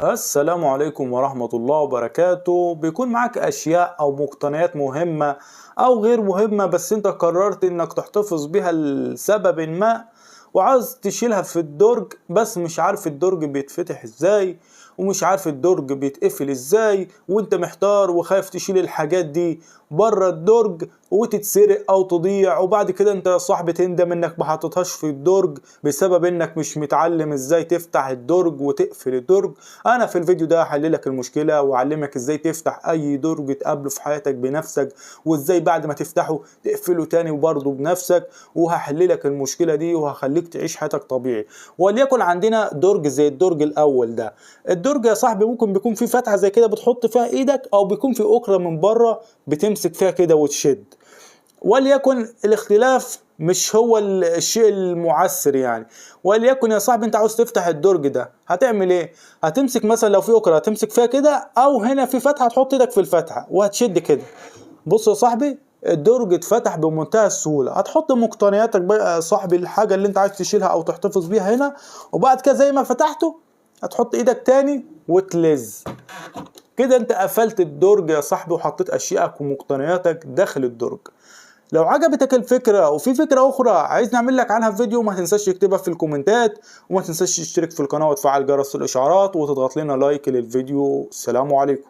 السلام عليكم ورحمة الله وبركاته. بيكون معاك أشياء أو مقتنيات مهمة أو غير مهمة، بس أنت قررت إنك تحتفظ بيها لسبب ما وعاوز تشيلها في الدرج، بس مش عارف الدرج بيتفتح إزاي ومش عارف الدرج بيتقفل إزاي، وأنت محتار وخايف تشيل الحاجات دي بره الدرج وتتسرق أو تضيع، وبعد كده أنت يا صاحبي تندم إنك ما حطيتهاش في الدرج بسبب إنك مش متعلم إزاي تفتح الدرج وتقفل الدرج. انا في الفيديو ده هحللك المشكله واعلمك ازاي تفتح اي درج تقابله في حياتك بنفسك، وازاي بعد ما تفتحه تقفله تاني وبرضه بنفسك، وهحللك المشكله دي وهخليك تعيش حياتك طبيعي. وليكن عندنا درج زي الدرج الاول ده. الدرج يا صاحبي ممكن بيكون فيه فتحه زي كده بتحط فيها ايدك، او بيكون فيه اكره من بره بتمسك فيها كده وتشد. وليكن الاختلاف مش هو الشيء المعسر يعني. وليكن يا صاحبي انت عاوز تفتح الدرج ده، هتعمل ايه؟ هتمسك مثلا لو في اكره هتمسك فيها كده، او هنا في فتحه هتحط ايدك في الفتحه وهتشد كده. بص يا صاحبي، الدرج اتفتح بمنتهى السهوله. هتحط مقتنياتك بقى يا صاحبي، الحاجه اللي انت عايز تشيلها او تحتفظ بيها هنا، وبعد كده زي ما فتحته هتحط ايدك تاني وتلز كده. انت قفلت الدرج يا صاحبي وحطيت اشيائك ومقتنياتك داخل الدرج. لو عجبتك الفكرة وفي فكرة أخرى عايز نعمل لك عنها فيديو، ما تنساش تكتبها في الكومنتات، وما تنساش تشترك في القناة وتفعل جرس الإشعارات وتضغط لنا لايك للفيديو. السلام عليكم.